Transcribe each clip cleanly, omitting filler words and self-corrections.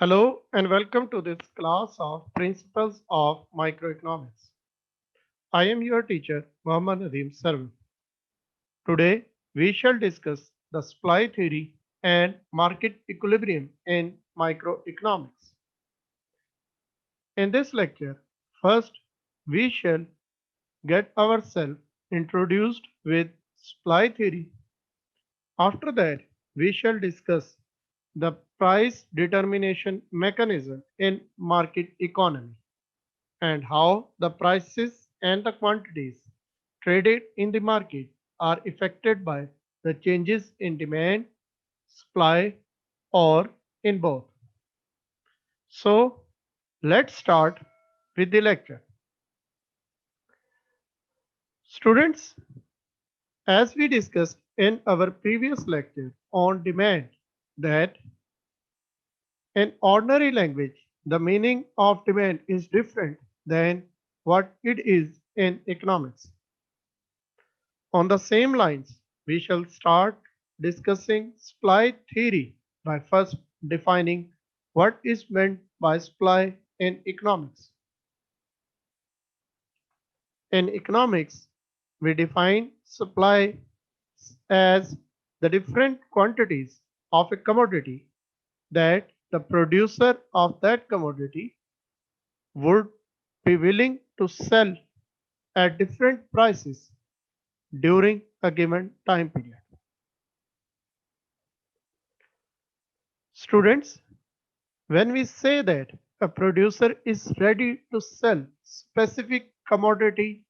Hello and welcome to this class of Principles of Microeconomics. I am your teacher Muhammad Nadeem Sarwan. Today we shall discuss the supply theory and market equilibrium in microeconomics. In this lecture, first we shall get ourselves introduced with supply theory. After that, we shall discuss the price determination mechanism in market economy, and how the prices and the quantities traded in the market are affected by the changes in demand, supply, or in both. So, let's start with the lecture. Students, as we discussed in our previous lecture on demand, that in ordinary language, the meaning of demand is different than what it is in economics. On the same lines, we shall start discussing supply theory by first defining what is meant by supply in economics. In economics, we define supply as the different quantities of a commodity that the producer of that commodity would be willing to sell at different prices during a given time period. Students, when we say that a producer is ready to sell specific quantity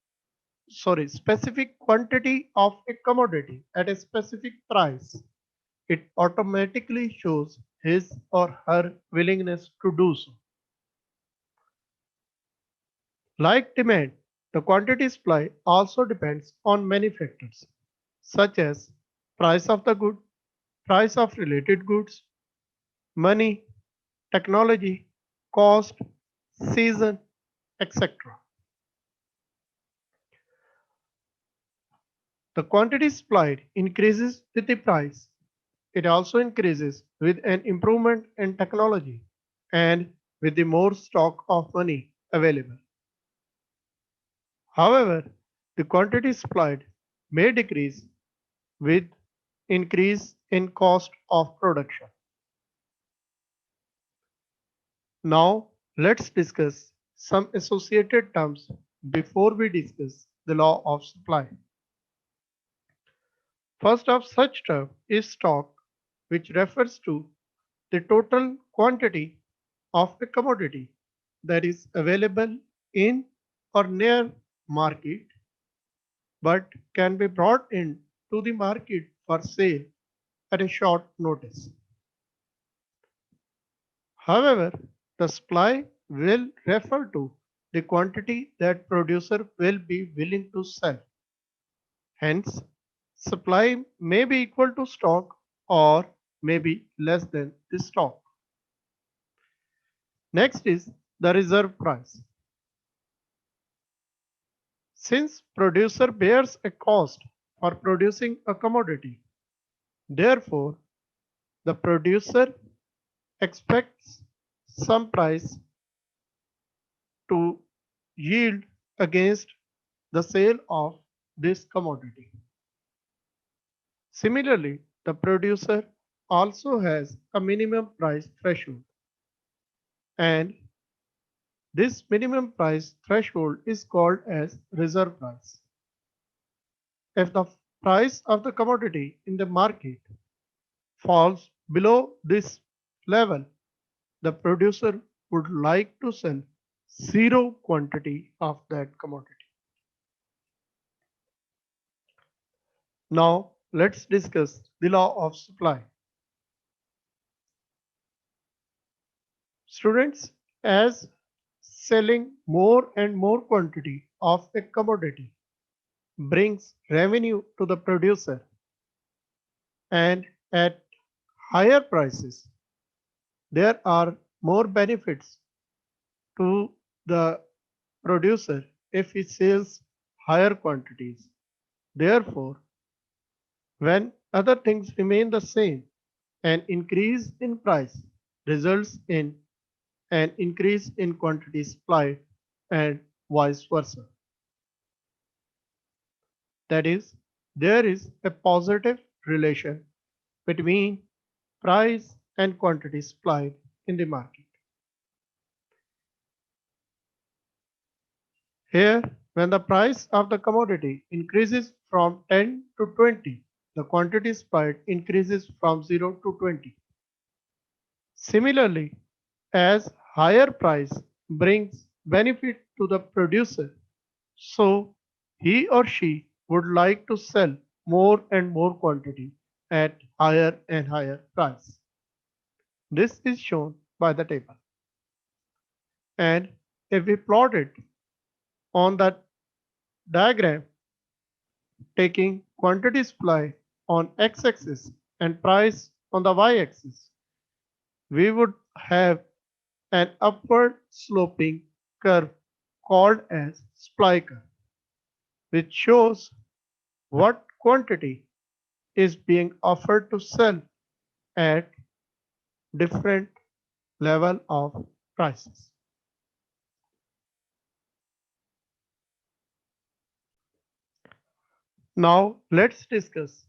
of a commodity at a specific price, it automatically shows his or her willingness to do so. Like demand, the quantity supply also depends on many factors, such as price of the good, price of related goods, money, technology, cost, season, etc. The quantity supplied increases with the price. It also increases with an improvement in technology and with the more stock of money available. However, the quantity supplied may decrease with increase in cost of production. Now, let's discuss some associated terms before we discuss the law of supply. First of such term is stock, which refers to the total quantity of a commodity that is available in or near market but can be brought in to the market for sale at a short notice. However, the supply will refer to the quantity that producer will be willing to sell. Hence, supply may be equal to stock or may be less than the stock. Next is the reserve price. Since producer bears a cost for producing a commodity, therefore the producer expects some price to yield against the sale of this commodity. Similarly, the producer also has a minimum price threshold, and this minimum price threshold is called as reserve price. If the price of the commodity in the market falls below this level, the producer would like to sell zero quantity of that commodity. Now let's discuss the law of supply. Students, as selling more and more quantity of a commodity brings revenue to the producer, and at higher prices there are more benefits to the producer if he sells higher quantities. Therefore, when other things remain the same, an increase in price results in an increase in quantity supplied and vice versa. That is, there is a positive relation between price and quantity supplied in the market. Here, when the price of the commodity increases from 10 to 20, the quantity supplied increases from 0 to 20. Similarly, as higher price brings benefit to the producer, so he or she would like to sell more and more quantity at higher and higher price. This is shown by the table. And if we plot it on the diagram, taking quantity supply on x-axis and price on the y-axis, we would have an upward sloping curve called as supply curve, which shows what quantity is being offered to sell at different level of prices. Now let's discuss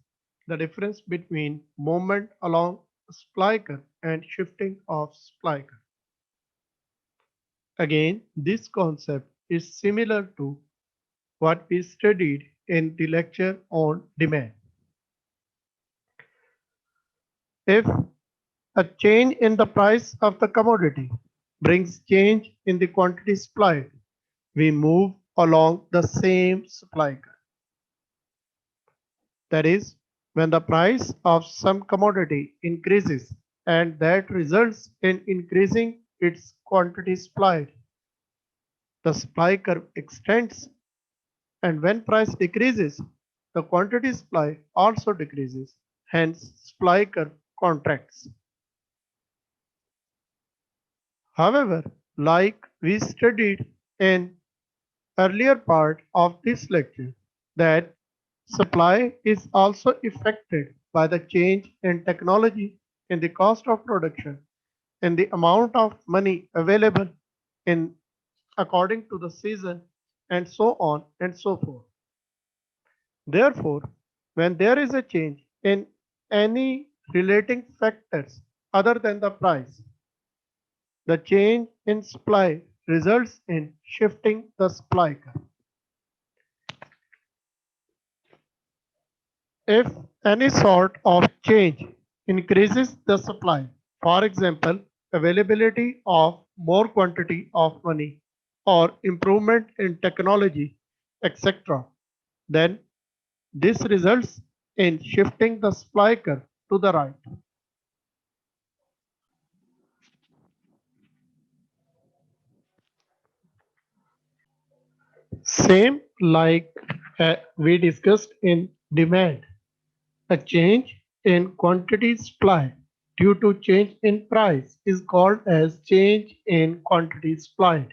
the difference between movement along supply curve and shifting of supply curve. Again, this concept is similar to what we studied in the lecture on demand. If a change in the price of the commodity brings change in the quantity supplied, we move along the same supply curve. That is, when the price of some commodity increases and that results in increasing its quantity supplied, the supply curve extends, and when price decreases, the quantity supply also decreases, hence supply curve contracts. However, like we studied in earlier part of this lecture, that supply is also affected by the change in technology, in the cost of production, in the amount of money available in according to the season, and so on and so forth. Therefore, when there is a change in any relating factors other than the price, the change in supply results in shifting the supply curve. If any sort of change increases the supply, for example, availability of more quantity of money or improvement in technology, etc., then this results in shifting the supply curve to the right. Same like we discussed in demand. A change in quantity supply due to change in price is called as change in quantity supplied,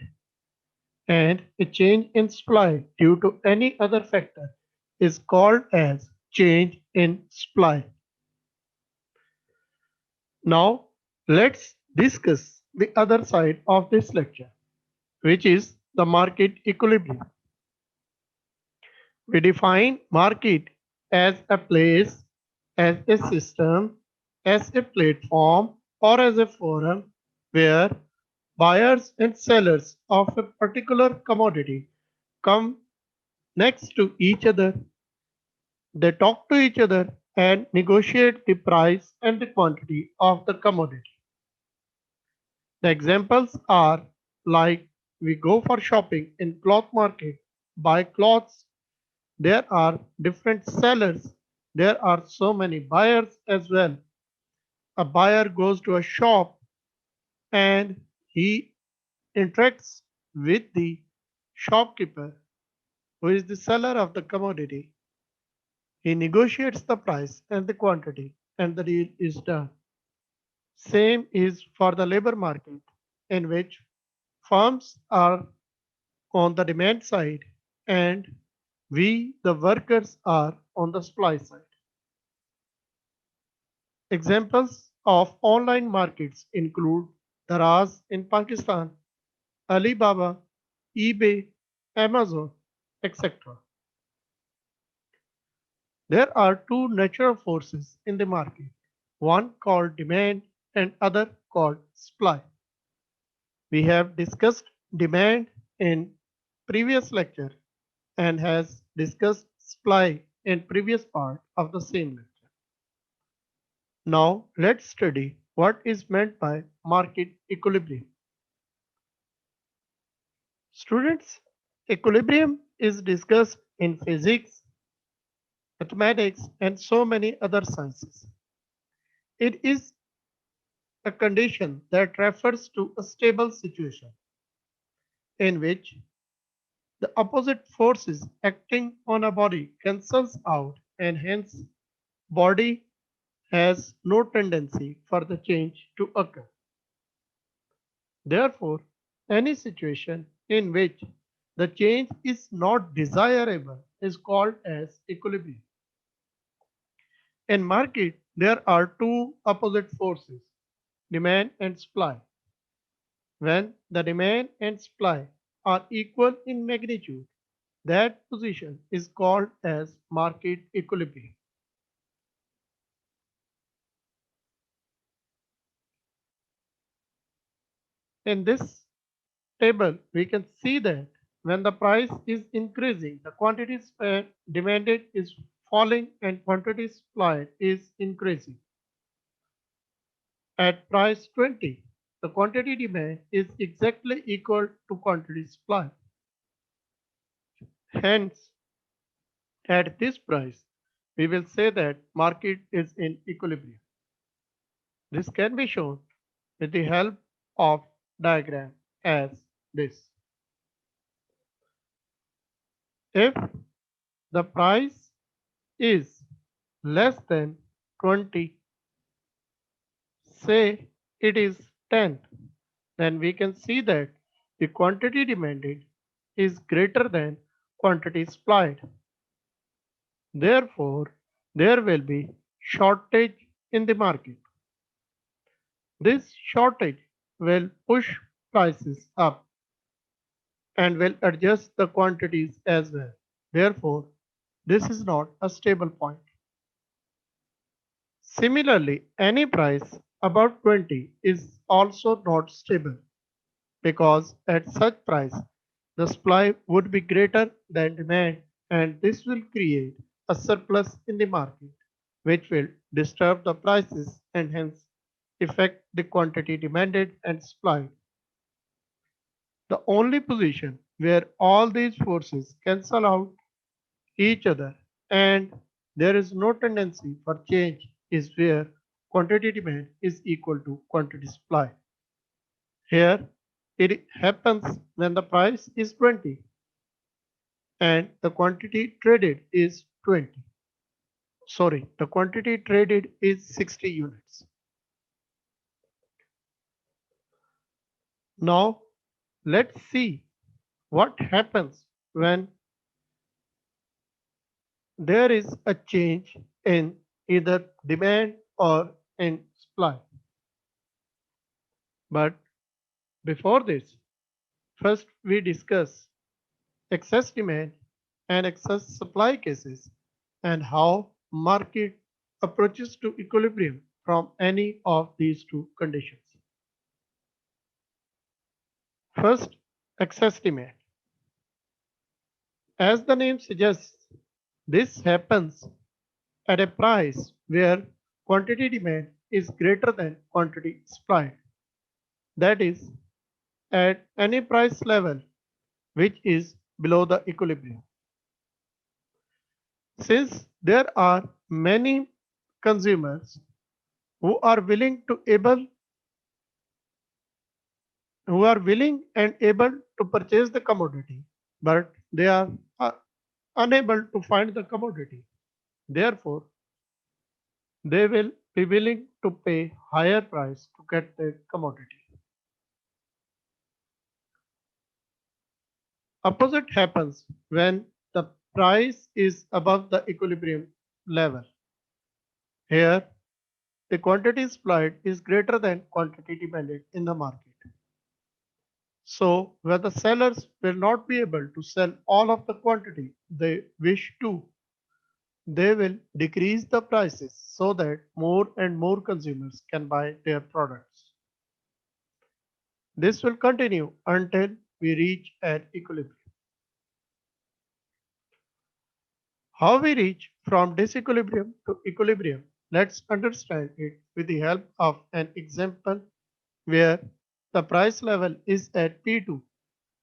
and a change in supply due to any other factor is called as change in supply. Now let's discuss the other side of this lecture, which is the market equilibrium. We define market as a place, as a system, as a platform, or as a forum where buyers and sellers of a particular commodity come next to each other. They talk to each other and negotiate the price and the quantity of the commodity. The examples are like we go for shopping in cloth market, buy clothes. There are different sellers. There are so many buyers as well. A buyer goes to a shop and he interacts with the shopkeeper, who is the seller of the commodity. He negotiates the price and the quantity, and the deal is done. Same is for the labor market, in which firms are on the demand side and we, the workers, are on the supply side. Examples of online markets include Daraz in Pakistan, Alibaba, eBay, Amazon, etc. There are two natural forces in the market, one called demand and other called supply. We have discussed demand in previous lecture and has discussed supply in previous part of the same lecture. Now let's study what is meant by market equilibrium. Students, equilibrium is discussed in physics, mathematics, and so many other sciences. It is a condition that refers to a stable situation in which the opposite forces acting on a body cancels out and hence body has no tendency for the change to occur. Therefore, any situation in which the change is not desirable is called as equilibrium. In market, there are two opposite forces, demand and supply. When the demand and supply are equal in magnitude, that position is called as market equilibrium. In this table, we can see that when the price is increasing, the quantities demanded is falling and quantity supplied is increasing. At price 20, the quantity demand is exactly equal to quantity supply. Hence, at this price, we will say that market is in equilibrium. This can be shown with the help of diagram as this. If the price is less than 20, say it is 10, then we can see that the quantity demanded is greater than quantity supplied. Therefore, there will be shortage in the market. This shortage will push prices up and will adjust the quantities as well. Therefore, this is not a stable point. Similarly, any price above 20 is also not stable because at such price the supply would be greater than demand and this will create a surplus in the market which will disturb the prices and hence affect the quantity demanded and supplied. The only position where all these forces cancel out each other and there is no tendency for change is where quantity demand is equal to quantity supply. Here it happens when the price is 20 and the quantity traded is 20. Sorry, the quantity traded is 60 units. Now let's see what happens when there is a change in either demand or in supply. But before this, first we discuss excess demand and excess supply cases and how market approaches to equilibrium from any of these two conditions. First, excess demand. As the name suggests, this happens at a price where quantity demand is greater than quantity supplied. That is, at any price level which is below the equilibrium. Since there are many consumers who are willing to able who are willing and able to purchase the commodity, but they are unable to find the commodity. Therefore, they will be willing to pay higher price to get the commodity. Opposite happens when the price is above the equilibrium level. Here, the quantity supplied is greater than quantity demanded in the market. So, where the sellers will not be able to sell all of the quantity they wish to, they will decrease the prices so that more and more consumers can buy their products. This will continue until we reach an equilibrium. How we reach from disequilibrium to equilibrium? Let's understand it with the help of an example where the price level is at P2.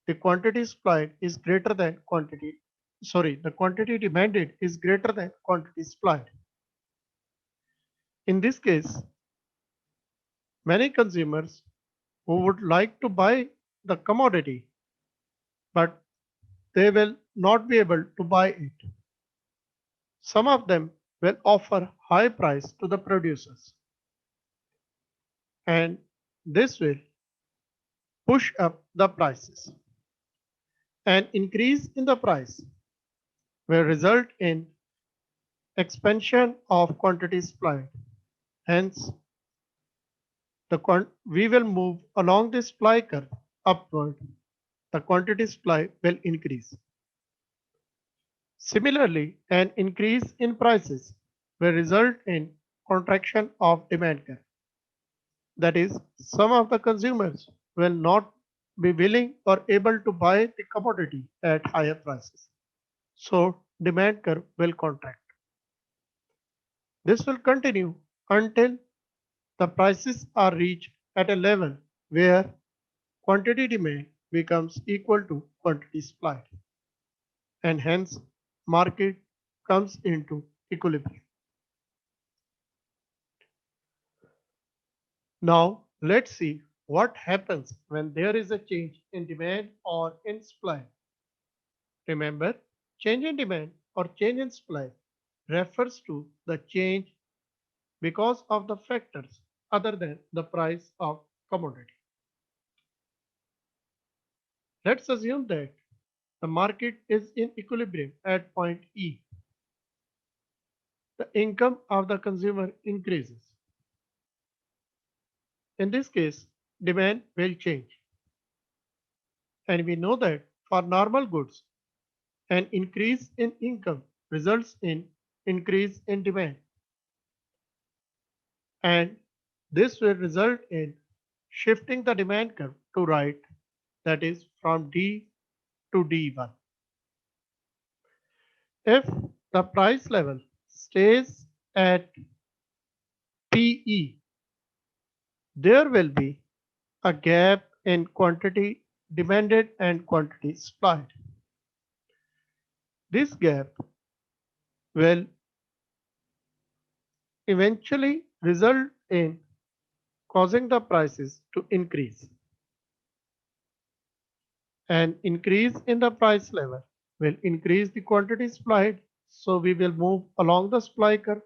The quantity supplied is greater than the quantity demanded is greater than quantity supplied. In this case, many consumers who would like to buy the commodity, but they will not be able to buy it. Some of them will offer high price to the producers, and this will push up the prices. An increase in the price will result in expansion of quantity supplied. Hence, we will move along this supply curve upward. The quantity supply will increase. Similarly, an increase in prices will result in contraction of demand curve. That is, some of the consumers will not be willing or able to buy the commodity at higher prices. So demand curve will contract. This will continue until the prices are reached at a level where quantity demand becomes equal to quantity supplied, and hence market comes into equilibrium. Now let's see what happens when there is a change in demand or in supply. Remember, change in demand or change in supply refers to the change because of the factors other than the price of commodity. Let's assume that the market is in equilibrium at point E. The income of the consumer increases. In this case, demand will change. And we know that for normal goods, an increase in income results in increase in demand. And this will result in shifting the demand curve to right, that is from D to D1. If the price level stays at PE, there will be a gap in quantity demanded and quantity supplied. This gap will eventually result in causing the prices to increase. An increase in the price level will increase the quantity supplied, so we will move along the supply curve.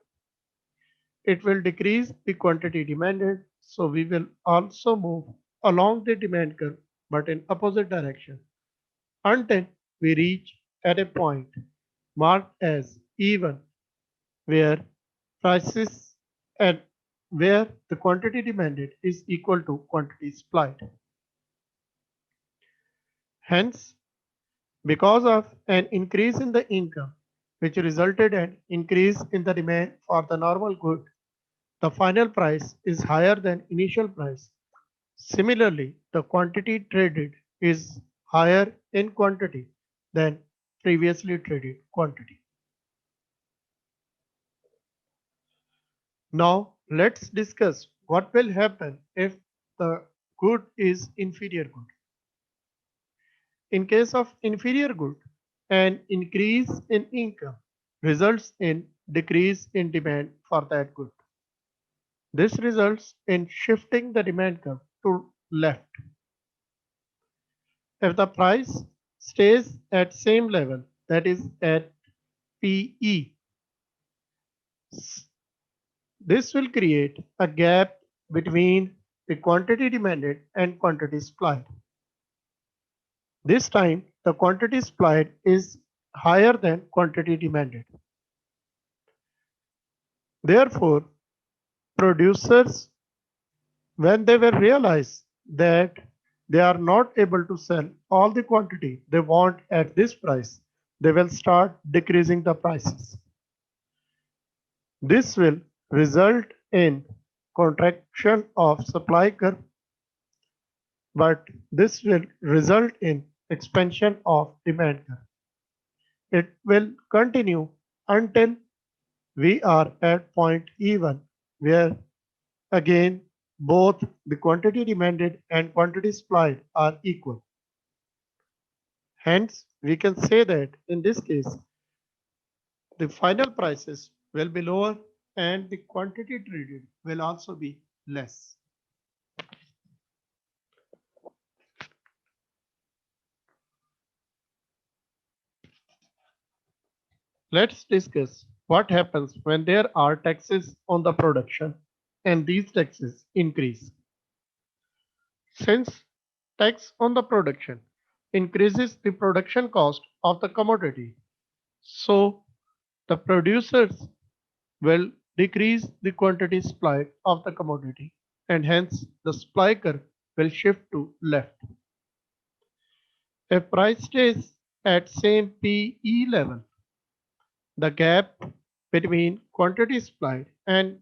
It will decrease the quantity demanded, so we will also move along the demand curve but in opposite direction until we reach at a point marked as E1 where prices at where the quantity demanded is equal to quantity supplied. Hence, because of an increase in the income which resulted in increase in the demand for the normal good, the final price is higher than initial price. Similarly, the quantity traded is higher in quantity than previously traded quantity. Now let's discuss what will happen if the good is inferior good. In case of inferior good, an increase in income results in decrease in demand for that good. This results in shifting the demand curve to left. If the price stays at same level, that is at PE, this will create a gap between the quantity demanded and quantity supplied. This time, the quantity supplied is higher than quantity demanded. Therefore, producers, when they will realize that they are not able to sell all the quantity they want at this price, they will start decreasing the prices. This will result in contraction of supply curve, but this will result in expansion of demand curve. It will continue until we are at point E1, where again both the quantity demanded and quantity supplied are equal. Hence, we can say that in this case, the final prices will be lower and the quantity traded will also be less. Let's discuss what happens when there are taxes on the production and these taxes increase. Since tax on the production increases the production cost of the commodity, so the producers will decrease the quantity supplied of the commodity and hence the supply curve will shift to left. If price stays at same PE level, the gap between quantity supplied and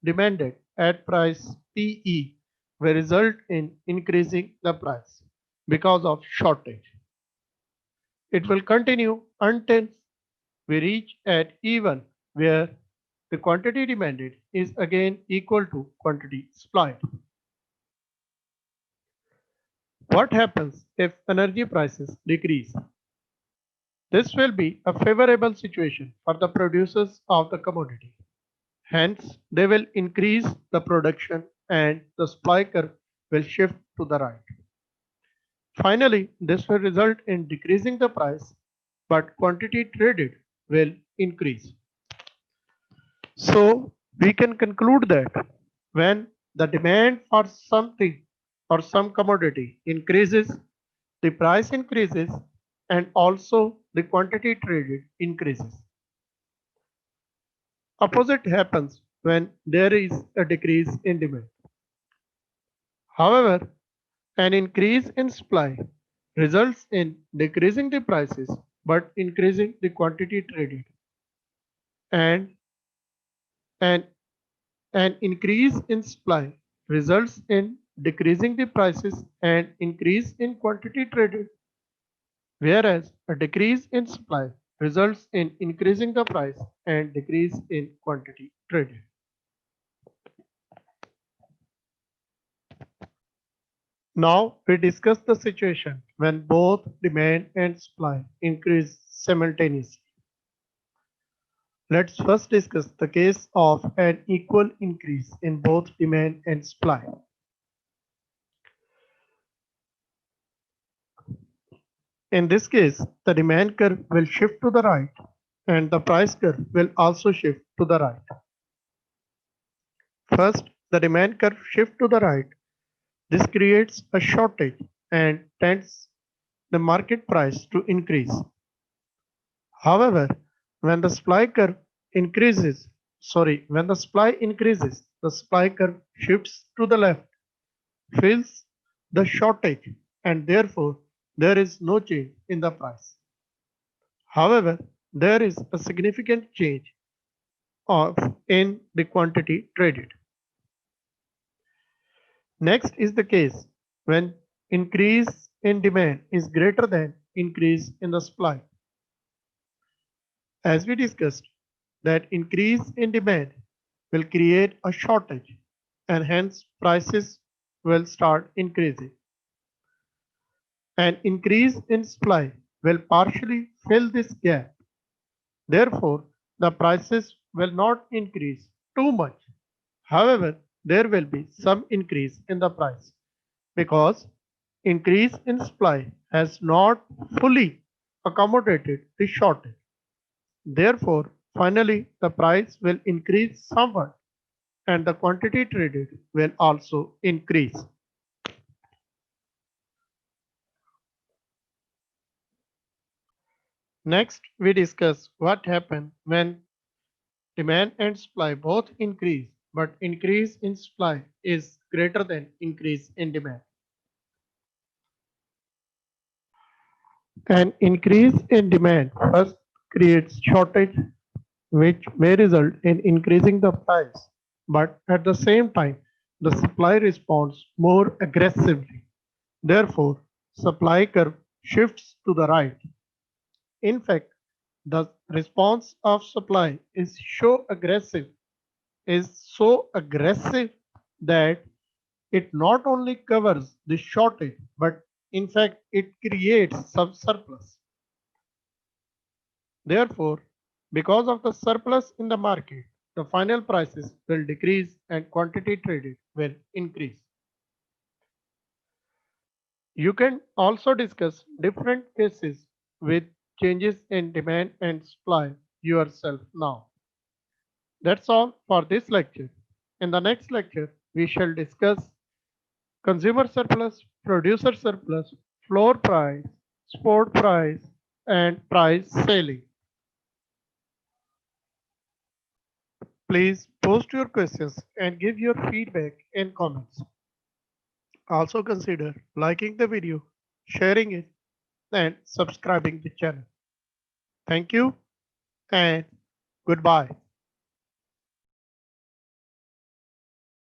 demanded at price PE will result in increasing the price because of shortage. It will continue until we reach at E1 where the quantity demanded is again equal to quantity supplied. What happens if energy prices decrease? This will be a favorable situation for the producers of the commodity. Hence, they will increase the production and the supply curve will shift to the right. Finally, this will result in decreasing the price, but quantity traded will increase. So, we can conclude that when the demand for something or some commodity increases, the price increases and also the quantity traded increases. Opposite happens when there is a decrease in demand. However, an increase in supply results in decreasing the prices but increasing the quantity traded. And an, an increase in supply results in decreasing the prices and increase in quantity traded. Whereas a decrease in supply results in increasing the price and decrease in quantity traded. Now we discuss the situation when both demand and supply increase simultaneously. Let's first discuss the case of an equal increase in both demand and supply. In this case, the demand curve will shift to the right and the price curve will also shift to the right. First, the demand curve shift to the right. This creates a shortage and tends the market price to increase. However, when the supply curve increases, when the supply increases, the supply curve shifts to the left, fills the shortage, and therefore there is no change in the price. However, there is a significant change of in the quantity traded. Next is the case when increase in demand is greater than increase in the supply. As we discussed, that increase in demand will create a shortage and hence prices will start increasing. An increase in supply will partially fill this gap. Therefore, the prices will not increase too much. However, there will be some increase in the price because increase in supply has not fully accommodated the shortage. Therefore, finally the price will increase somewhat and the quantity traded will also increase. Next, we discuss what happens when demand and supply both increase but increase in supply is greater than increase in demand. An increase in demand first creates shortage, which may result in increasing the price, but at the same time, the supply responds more aggressively. Therefore, supply curve shifts to the right. In fact, the response of supply is so aggressive that it not only covers the shortage, but in fact it creates some surplus. Therefore, because of the surplus in the market, the final prices will decrease and quantity traded will increase. You can also discuss different cases with changes in demand and supply yourself now. That's all for this lecture. In the next lecture, we shall discuss consumer surplus, producer surplus, floor price, spot price, and price selling. Please post your questions and give your feedback in comments. Also consider liking the video, sharing it, and subscribing the channel. Thank you and goodbye.